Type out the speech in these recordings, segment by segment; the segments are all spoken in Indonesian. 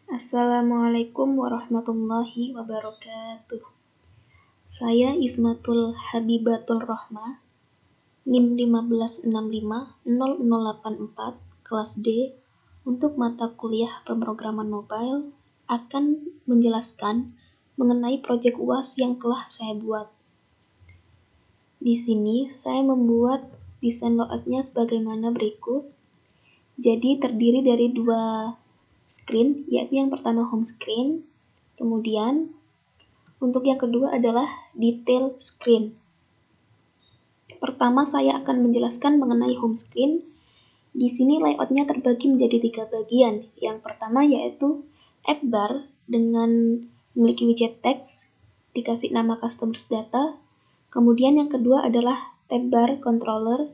Assalamualaikum warahmatullahi wabarakatuh. Saya Ismatul Habibatul Rohmah, NIM 156500084, kelas D, untuk mata kuliah pemrograman mobile, akan menjelaskan mengenai proyek UAS yang telah saya buat. Di sini saya membuat desain layoutnya sebagaimana berikut. Jadi terdiri dari dua screen, yaitu yang pertama home screen, kemudian untuk yang kedua adalah detail screen. Pertama saya akan menjelaskan mengenai home screen. Di sini layoutnya terbagi menjadi 3 bagian. Yang pertama yaitu app bar dengan memiliki widget teks, dikasih nama customers data. Kemudian yang kedua adalah tab bar controller,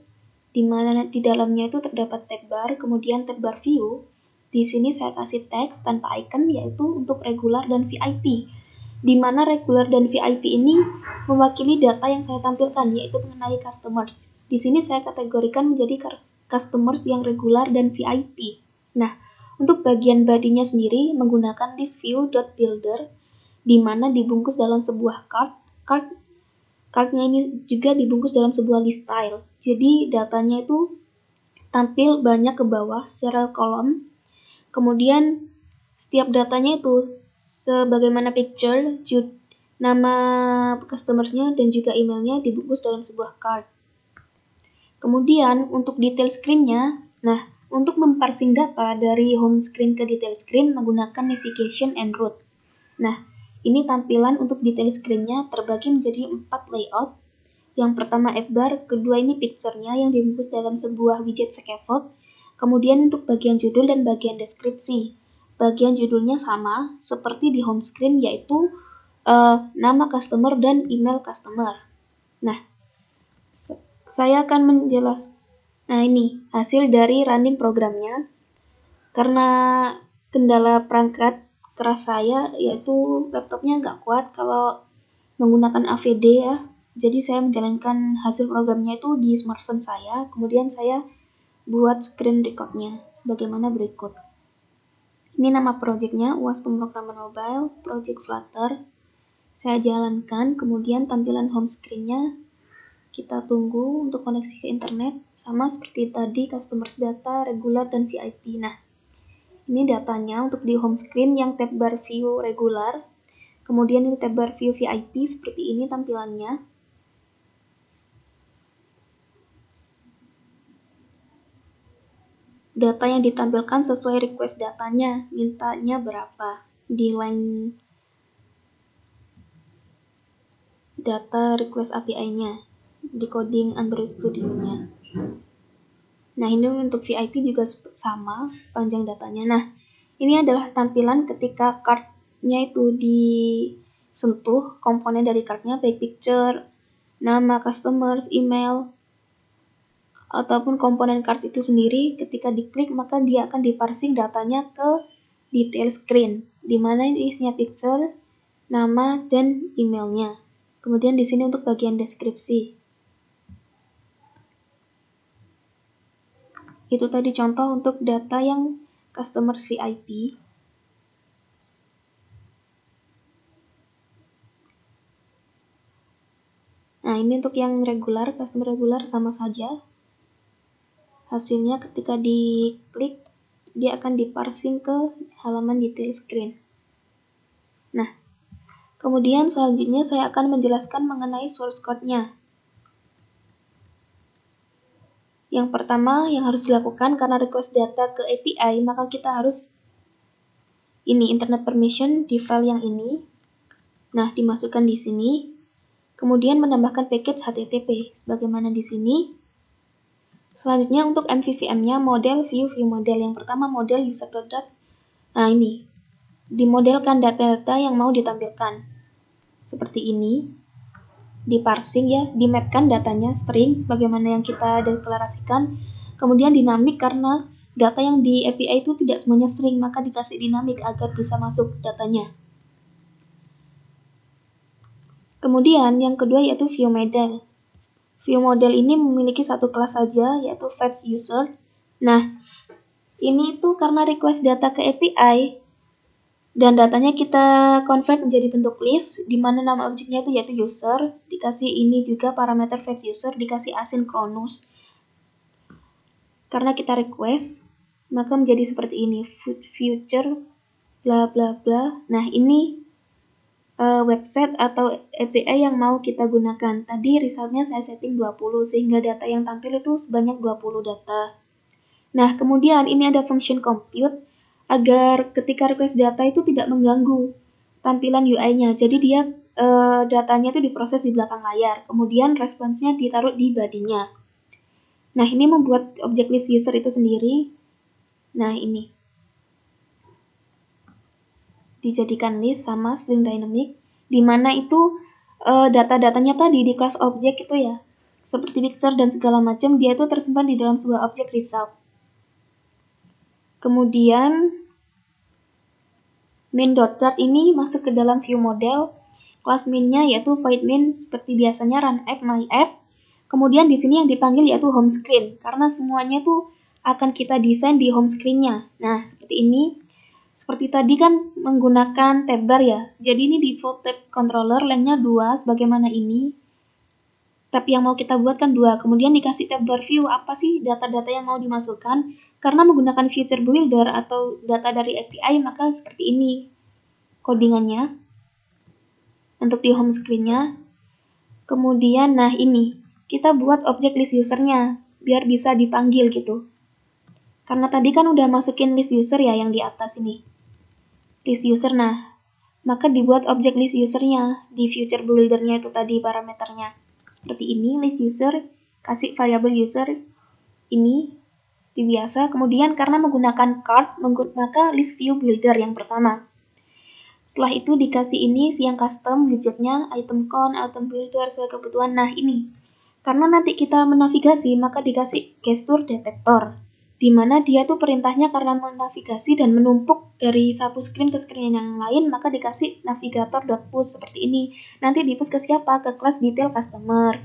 di mana di dalamnya itu terdapat tab bar, kemudian tab bar view. Di sini saya kasih teks tanpa icon, yaitu untuk regular dan VIP, di mana regular dan VIP ini mewakili data yang saya tampilkan, yaitu mengenai customers. Di sini saya kategorikan menjadi customers yang regular dan VIP. Nah, untuk bagian bodinya sendiri menggunakan list view.builder, di mana dibungkus dalam sebuah card-nya ini juga dibungkus dalam sebuah list style. Jadi datanya itu tampil banyak ke bawah secara kolom. Kemudian setiap datanya itu sebagaimana picture, nama customersnya dan juga emailnya dibungkus dalam sebuah card. Kemudian untuk detail screen-nya, nah untuk memparsing data dari home screen ke detail screen menggunakan navigation and route. Nah, ini tampilan untuk detail screen-nya terbagi menjadi 4 layout. Yang pertama app bar, kedua ini picture-nya yang dibungkus dalam sebuah widget scaffold. Kemudian untuk bagian judul dan bagian deskripsi. Bagian judulnya sama seperti di home screen, yaitu nama customer dan email customer. Nah, saya akan menjelaskan. Nah, ini hasil dari running programnya. Karena kendala perangkat keras saya, yaitu laptopnya nggak kuat kalau menggunakan AVD ya. Jadi saya menjalankan hasil programnya itu di smartphone saya. Kemudian saya buat screen recordnya sebagaimana berikut. Ini nama projectnya, UAS pemrograman mobile, project Flutter. Saya jalankan, kemudian tampilan home screen-nya kita tunggu untuk koneksi ke internet, sama seperti tadi customers data, regular, dan VIP. Nah, ini datanya untuk di home screen yang tab bar view regular, kemudian ini tab bar view VIP, seperti ini tampilannya. Data yang ditampilkan sesuai request datanya, mintanya berapa di line data request API-nya, di coding Android Studio-nya. Nah, ini untuk VIP juga sama panjang datanya. Nah, ini adalah tampilan ketika card-nya itu disentuh komponen dari card-nya, baik picture, nama customers, email, ataupun komponen card itu sendiri. Ketika diklik maka dia akan diparsing datanya ke detail screen, di mana isinya picture, nama, dan emailnya. Kemudian di sini untuk bagian deskripsi. Itu tadi contoh untuk data yang customer VIP. Nah, ini untuk yang regular, customer regular sama saja. Hasilnya ketika diklik, dia akan diparsing ke halaman detail screen. Nah, kemudian selanjutnya saya akan menjelaskan mengenai source code-nya. Yang pertama yang harus dilakukan karena request data ke API, maka kita harus ini internet permission di file yang ini. Nah, dimasukkan di sini. Kemudian menambahkan package HTTP sebagaimana di sini. Selanjutnya untuk MVVM-nya model view model. Yang pertama model user.dat. Nah, ini dimodelkan data-data yang mau ditampilkan. Seperti ini. Diparsing ya, dimapkan datanya string sebagaimana yang kita deklarasikan. Kemudian dinamik karena data yang di API itu tidak semuanya string, maka dikasih dinamik agar bisa masuk datanya. Kemudian yang kedua yaitu view model. View model ini memiliki satu kelas saja, yaitu fetch user. Nah, ini tuh karena request data ke API, Dan datanya kita convert menjadi bentuk list, di mana nama objeknya itu yaitu user, dikasih ini juga parameter fetch user, dikasih asynchronous. Karena kita request, maka menjadi seperti ini, future bla bla bla. Nah, ini website atau API yang mau kita gunakan. Tadi resultnya saya setting 20, sehingga data yang tampil itu sebanyak 20 data. Nah, kemudian ini ada function compute, agar ketika request data itu tidak mengganggu tampilan UI-nya. Jadi dia datanya itu diproses di belakang layar, kemudian responsnya ditaruh di body-nya. Nah, ini membuat object list user itu sendiri. Nah, ini dijadikan list sama string dynamic, di mana itu data-datanya tadi di kelas objek itu ya, seperti picture dan segala macam, dia itu tersimpan di dalam sebuah objek result. Kemudian main.dart ini masuk ke dalam view model. Kelas main-nya yaitu void main seperti biasanya run app, my app. Kemudian di sini yang dipanggil yaitu home screen, karena semuanya itu akan kita desain di home screen-nya. Nah, seperti ini. Seperti tadi kan menggunakan tab bar ya. Jadi ini default tab controller, lengthnya 2 sebagaimana ini. Tab yang mau kita buat kan 2. Kemudian dikasih tab bar view, apa sih data-data yang mau dimasukkan. Karena menggunakan feature builder atau data dari API, maka seperti ini codingannya untuk di home screen-nya. Kemudian, nah ini, kita buat objek list user-nya, biar bisa dipanggil gitu. Karena tadi kan udah masukin list user ya yang di atas ini. List user, nah, maka dibuat objek list user-nya di future builder-nya itu tadi parameternya. Seperti ini, list user, kasih variable user, ini, seperti biasa. Kemudian karena menggunakan card, maka list view builder yang pertama. Setelah itu dikasih ini yang custom widgetnya, item count, item builder sesuai kebutuhan. Nah ini, karena nanti kita menavigasi, maka dikasih gesture detector, di mana dia tuh perintahnya karena menavigasi dan menumpuk dari satu screen ke screen yang lain, maka dikasih navigator.push seperti ini. Nanti di-push ke siapa? Ke kelas detail customer.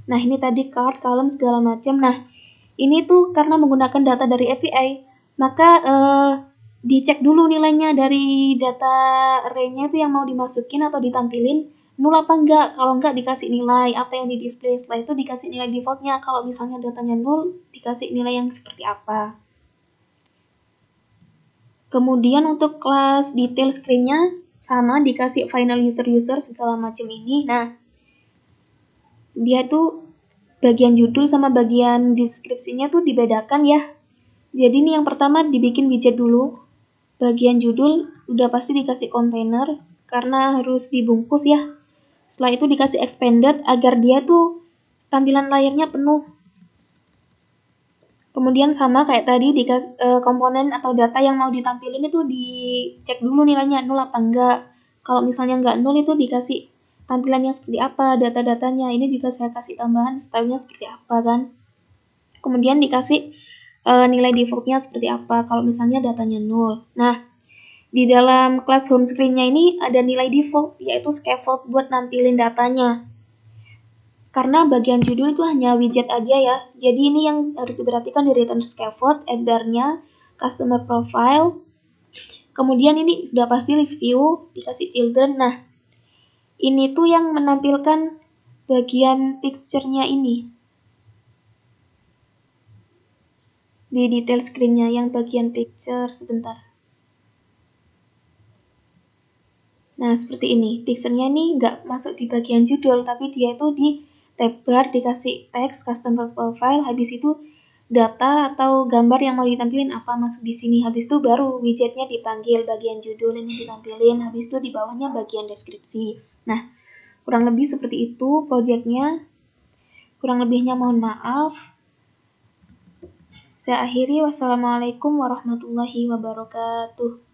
Nah ini tadi card, column, segala macam. Nah ini tuh karena menggunakan data dari API, maka dicek dulu nilainya dari data array-nya itu yang mau dimasukin atau ditampilin, nul apa enggak. Kalau enggak dikasih nilai apa yang di display, setelah itu dikasih nilai defaultnya. Kalau misalnya datanya nul, dikasih nilai yang seperti apa. Kemudian untuk kelas detail screen-nya sama, dikasih final user segala macam ini. Nah, dia tuh bagian judul sama bagian deskripsinya tuh dibedakan ya. Jadi ini yang pertama dibikin widget dulu. Bagian judul udah pasti dikasih container karena harus dibungkus ya. Setelah itu dikasih expanded agar dia tuh tampilan layarnya penuh. Kemudian sama kayak tadi komponen atau data yang mau ditampilin itu dicek dulu nilainya nol apa enggak. Kalau misalnya enggak nol itu dikasih tampilannya seperti apa, data-datanya. Ini juga saya kasih tambahan stylenya seperti apa kan. Kemudian dikasih nilai defaultnya seperti apa kalau misalnya datanya nol. Nah, di dalam kelas home screen-nya ini ada nilai default, yaitu scaffold buat nampilin datanya. Karena bagian judul itu hanya widget aja ya, jadi ini yang harus diperhatikan di return scaffold, bar-nya, customer profile, kemudian ini sudah pasti list view, dikasih children. Nah, ini tuh yang menampilkan bagian picture-nya ini. Di detail screen-nya yang bagian picture, sebentar. Nah, seperti ini. Picture-nya ini nggak masuk di bagian judul, tapi dia itu di tab bar, dikasih teks, customer profile, habis itu data atau gambar yang mau ditampilin apa masuk di sini. Habis itu baru widgetnya dipanggil, bagian judul ini ditampilin, habis itu di bawahnya bagian deskripsi. Nah, kurang lebih seperti itu projectnya. Kurang lebihnya mohon maaf. Saya akhiri, wassalamualaikum warahmatullahi wabarakatuh.